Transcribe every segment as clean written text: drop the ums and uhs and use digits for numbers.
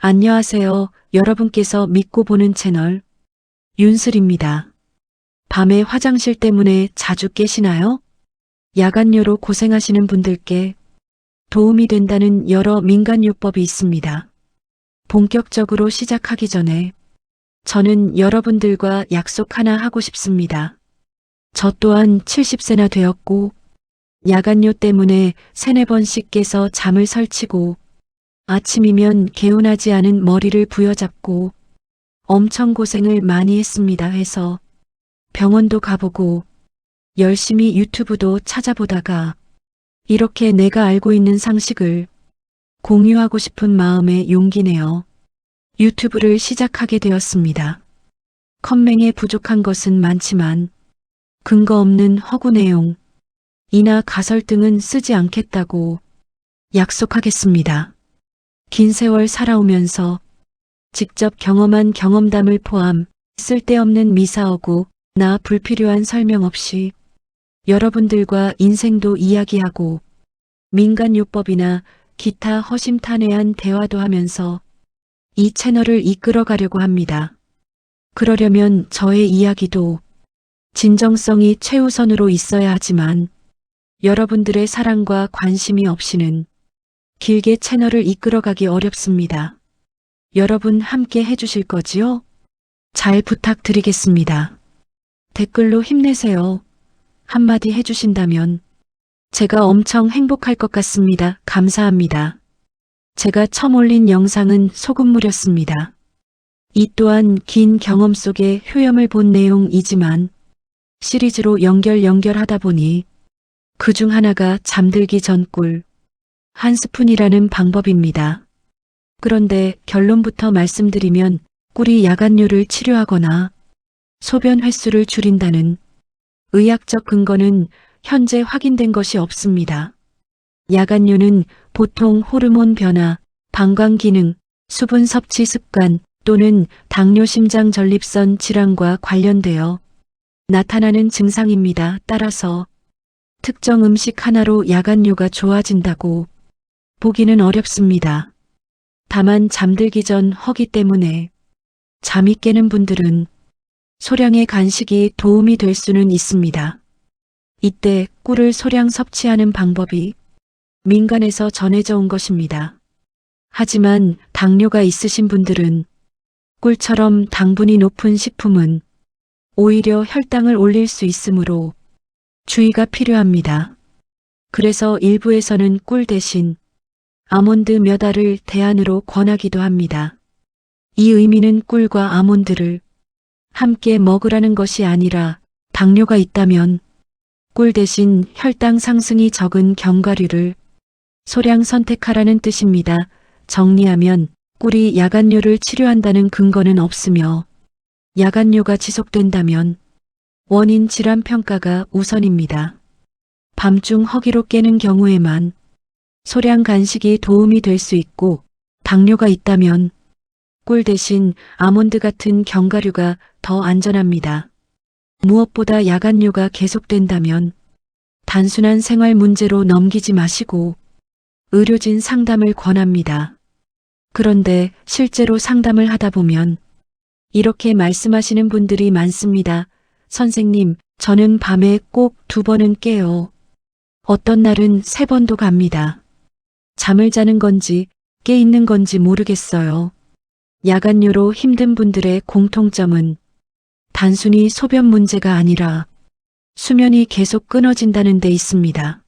안녕하세요. 여러분께서 믿고 보는 채널 윤슬입니다. 밤에 화장실 때문에 자주 깨시나요? 야간요로 고생하시는 분들께 도움이 된다는 여러 민간요법이 있습니다. 본격적으로 시작하기 전에 저는 여러분들과 약속 하나 하고 싶습니다. 저 또한 70세나 되었고 야간요 때문에 3-4번씩 깨서 잠을 설치고 아침이면 개운하지 않은 머리를 부여잡고 엄청 고생을 많이 했습니다 해서 병원도 가보고 열심히 유튜브도 찾아보다가 이렇게 내가 알고 있는 상식을 공유하고 싶은 마음에 용기 내어 유튜브를 시작하게 되었습니다. 컴맹에 부족한 것은 많지만 근거 없는 허구 내용, 이나 가설 등은 쓰지 않겠다고 약속하겠습니다. 긴 세월 살아오면서 직접 경험한 경험담을 포함 쓸데없는 미사오고 나 불필요한 설명 없이 여러분들과 인생도 이야기하고 민간요법이나 기타 허심탄회한 대화도 하면서 이 채널을 이끌어 가려고 합니다. 그러려면 저의 이야기도 진정성이 최우선으로 있어야 하지만 여러분들의 사랑과 관심이 없이는 길게 채널을 이끌어가기 어렵습니다. 여러분 함께 해주실 거지요? 잘 부탁드리겠습니다. 댓글로 힘내세요. 한마디 해주신다면 제가 엄청 행복할 것 같습니다. 감사합니다. 제가 처음 올린 영상은 소금물이었습니다. 이 또한 긴 경험 속에 효험을 본 내용이지만 시리즈로 연결하다 보니 그중 하나가 잠들기 전 꿀 한 스푼이라는 방법입니다. 그런데 결론부터 말씀드리면 꿀이 야간요를 치료하거나 소변 횟수를 줄인다는 의학적 근거는 현재 확인된 것이 없습니다. 야간요는 보통 호르몬 변화, 방광 기능, 수분 섭취 습관 또는 당뇨 심장 전립선 질환과 관련되어 나타나는 증상입니다. 따라서 특정 음식 하나로 야간요가 좋아진다고 보기는 어렵습니다. 다만 잠들기 전 허기 때문에 잠이 깨는 분들은 소량의 간식이 도움이 될 수는 있습니다. 이때 꿀을 소량 섭취하는 방법이 민간에서 전해져 온 것입니다. 하지만 당뇨가 있으신 분들은 꿀처럼 당분이 높은 식품은 오히려 혈당을 올릴 수 있으므로 주의가 필요합니다. 그래서 일부에서는 꿀 대신 아몬드 몇 알을 대안으로 권하기도 합니다. 이 의미는 꿀과 아몬드를 함께 먹으라는 것이 아니라 당뇨가 있다면 꿀 대신 혈당 상승이 적은 견과류를 소량 선택하라는 뜻입니다. 정리하면 꿀이 야간요를 치료한다는 근거는 없으며 야간요가 지속된다면 원인 질환 평가가 우선입니다. 밤중 허기로 깨는 경우에만 소량 간식이 도움이 될 수 있고 당뇨가 있다면 꿀 대신 아몬드 같은 견과류가 더 안전합니다. 무엇보다 야간요가 계속된다면 단순한 생활 문제로 넘기지 마시고 의료진 상담을 권합니다. 그런데 실제로 상담을 하다 보면 이렇게 말씀하시는 분들이 많습니다. 선생님, 저는 밤에 꼭 2번은 깨요. 어떤 날은 3번도 갑니다. 잠을 자는 건지 깨 있는 건지 모르겠어요. 야간요로 힘든 분들의 공통점은 단순히 소변 문제가 아니라 수면이 계속 끊어진다는 데 있습니다.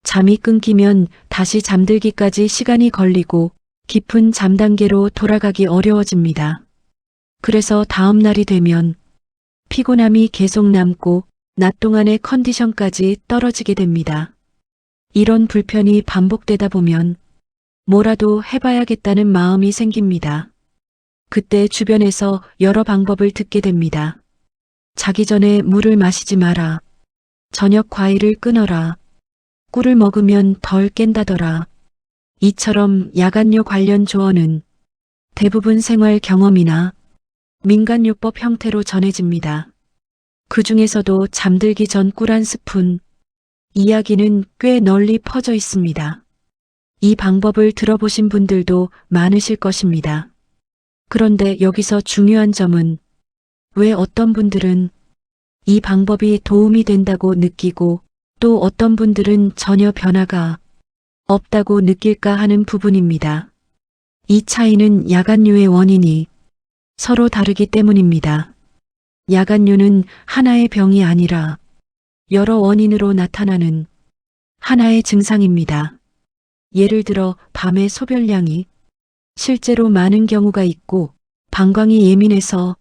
잠이 끊기면 다시 잠들기까지 시간이 걸리고 깊은 잠 단계로 돌아가기 어려워집니다. 그래서 다음 날이 되면 피곤함이 계속 남고 낮 동안의 컨디션까지 떨어지게 됩니다. 이런 불편이 반복되다 보면 뭐라도 해봐야겠다는 마음이 생깁니다. 그때 주변에서 여러 방법을 듣게 됩니다. 자기 전에 물을 마시지 마라. 저녁 과일을 끊어라. 꿀을 먹으면 덜 깬다더라. 이처럼 야간요 관련 조언은 대부분 생활 경험이나 민간요법 형태로 전해집니다. 그 중에서도 잠들기 전 꿀 한 스푼 이야기는 꽤 널리 퍼져 있습니다. 이 방법을 들어보신 분들도 많으실 것입니다. 그런데 여기서 중요한 점은 왜 어떤 분들은 이 방법이 도움이 된다고 느끼고 또 어떤 분들은 전혀 변화가 없다고 느낄까 하는 부분입니다. 이 차이는 야간뇨의 원인이 서로 다르기 때문입니다. 야간뇨는 하나의 병이 아니라 여러 원인으로 나타나는 하나의 증상입니다. 예를 들어 밤에 소변량이 실제로 많은 경우가 있고 방광이 예민해서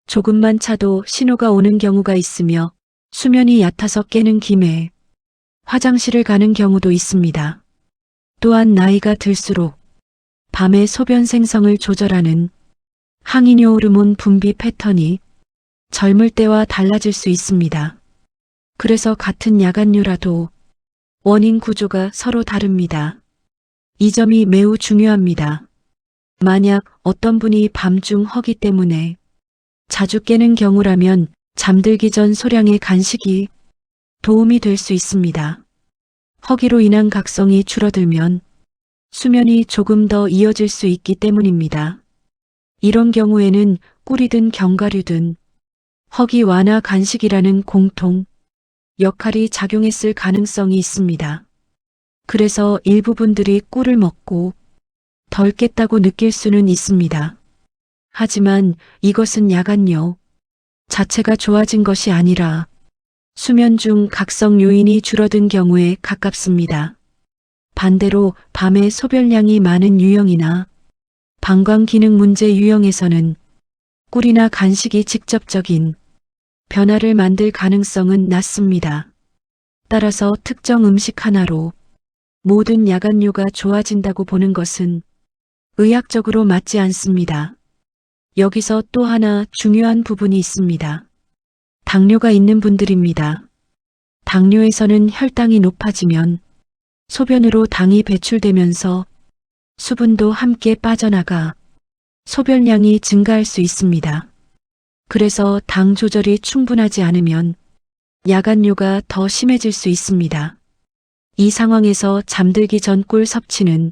조금만 차도 신호가 오는 경우가 있으며 수면이 얕아서 깨는 김에 화장실을 가는 경우도 있습니다. 또한 나이가 들수록 밤에 소변 생성을 조절하는 항이뇨 호르몬 분비 패턴이 젊을 때와 달라질 수 있습니다. 그래서 같은 야간뇨라도 원인 구조가 서로 다릅니다. 이 점이 매우 중요합니다. 만약 어떤 분이 밤중 허기 때문에 자주 깨는 경우라면 잠들기 전 소량의 간식이 도움이 될 수 있습니다. 허기로 인한 각성이 줄어들면 수면이 조금 더 이어질 수 있기 때문입니다. 이런 경우에는 꿀이든 견과류든 허기 완화 간식이라는 공통 역할이 작용했을 가능성이 있습니다. 그래서 일부 분들이 꿀을 먹고 덜 깼다고 느낄 수는 있습니다. 하지만 이것은 야간뇨 자체가 좋아진 것이 아니라 수면 중 각성 요인이 줄어든 경우에 가깝습니다. 반대로 밤에 소변량이 많은 유형이나 방광 기능 문제 유형에서는 꿀이나 간식이 직접적인 변화를 만들 가능성은 낮습니다. 따라서 특정 음식 하나로 모든 야간뇨가 좋아진다고 보는 것은 의학적으로 맞지 않습니다. 여기서 또 하나 중요한 부분이 있습니다. 당뇨가 있는 분들입니다. 당뇨에서는 혈당이 높아지면 소변으로 당이 배출되면서 수분도 함께 빠져나가 소변량이 증가할 수 있습니다. 그래서 당 조절이 충분하지 않으면 야간뇨가 더 심해질 수 있습니다. 이 상황에서 잠들기 전 꿀 섭취는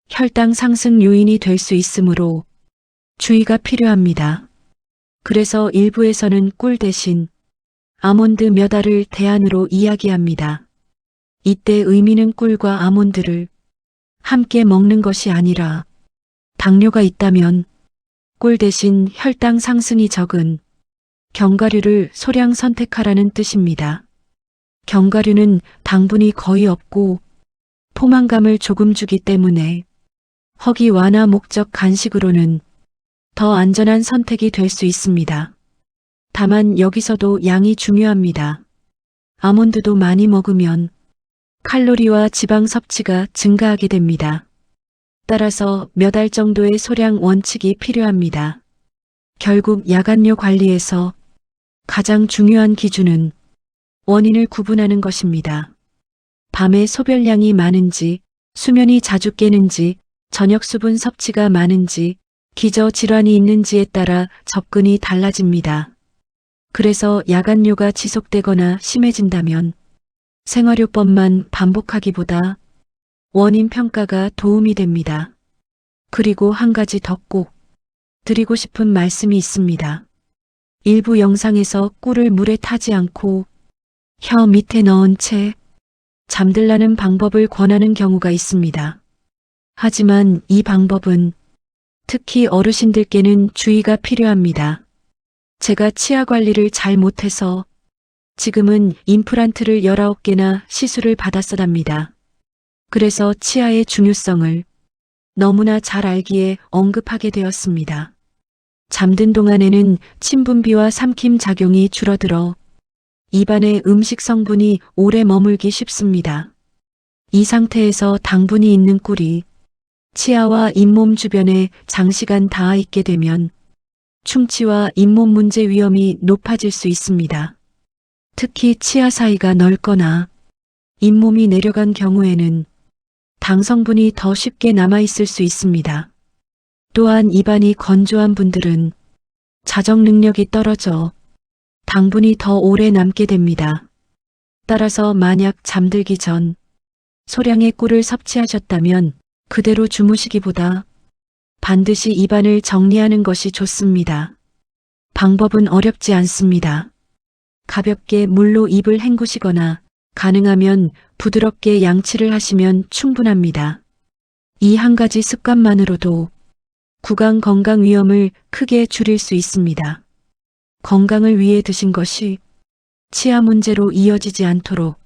혈당 상승 요인이 될 수 있으므로 주의가 필요합니다. 그래서 일부에서는 꿀 대신 아몬드 몇 알을 대안으로 이야기합니다. 이때 의미는 꿀과 아몬드를 함께 먹는 것이 아니라 당뇨가 있다면 꿀 대신 혈당 상승이 적은 견과류를 소량 선택하라는 뜻입니다. 견과류는 당분이 거의 없고 포만감을 조금 주기 때문에 허기 완화 목적 간식으로는 더 안전한 선택이 될 수 있습니다. 다만 여기서도 양이 중요합니다. 아몬드도 많이 먹으면 칼로리와 지방 섭취가 증가하게 됩니다. 따라서 몇 알 정도의 소량 원칙이 필요합니다. 결국 야간뇨 관리에서 가장 중요한 기준은 원인을 구분하는 것입니다. 밤에 소변량이 많은지, 수면이 자주 깨는지, 저녁 수분 섭취가 많은지, 기저질환이 있는지에 따라 접근이 달라집니다. 그래서 야간뇨가 지속되거나 심해진다면 생활요법만 반복하기보다 원인 평가가 도움이 됩니다. 그리고 한 가지 더 꼭 드리고 싶은 말씀이 있습니다. 일부 영상에서 꿀을 물에 타지 않고 혀 밑에 넣은 채 잠들라는 방법을 권하는 경우가 있습니다. 하지만 이 방법은 특히 어르신들께는 주의가 필요합니다. 제가 치아 관리를 잘 못해서 지금은 임플란트를 19개나 시술을 받았어답니다. 그래서 치아의 중요성을 너무나 잘 알기에 언급하게 되었습니다. 잠든 동안에는 침분비와 삼킴 작용이 줄어들어 입안에 음식 성분이 오래 머물기 쉽습니다. 이 상태에서 당분이 있는 꿀이 치아와 잇몸 주변에 장시간 닿아 있게 되면 충치와 잇몸 문제 위험이 높아질 수 있습니다. 특히 치아 사이가 넓거나 잇몸이 내려간 경우에는 당 성분이 더 쉽게 남아있을 수 있습니다. 또한 입안이 건조한 분들은 자정 능력이 떨어져 당분이 더 오래 남게 됩니다. 따라서 만약 잠들기 전 소량의 꿀을 섭취하셨다면 그대로 주무시기보다 반드시 입안을 정리하는 것이 좋습니다. 방법은 어렵지 않습니다. 가볍게 물로 입을 헹구시거나 가능하면 부드럽게 양치를 하시면 충분합니다. 이 한 가지 습관만으로도 구강 건강 위험을 크게 줄일 수 있습니다. 건강을 위해 드신 것이 치아 문제로 이어지지 않도록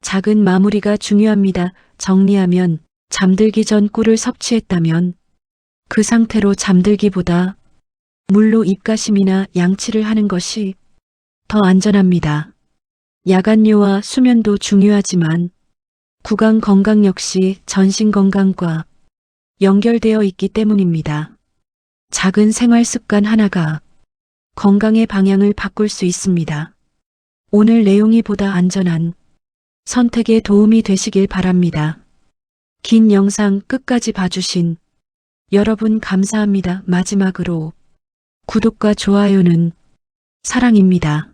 작은 마무리가 중요합니다. 정리하면 잠들기 전 꿀을 섭취했다면 그 상태로 잠들기보다 물로 입가심이나 양치를 하는 것이 더 안전합니다. 야간료와 수면도 중요하지만 구강 건강 역시 전신 건강과 연결되어 있기 때문입니다. 작은 생활 습관 하나가 건강의 방향을 바꿀 수 있습니다. 오늘 내용이 보다 안전한 선택에 도움이 되시길 바랍니다. 긴 영상 끝까지 봐주신 여러분 감사합니다. 마지막으로 구독과 좋아요는 사랑입니다.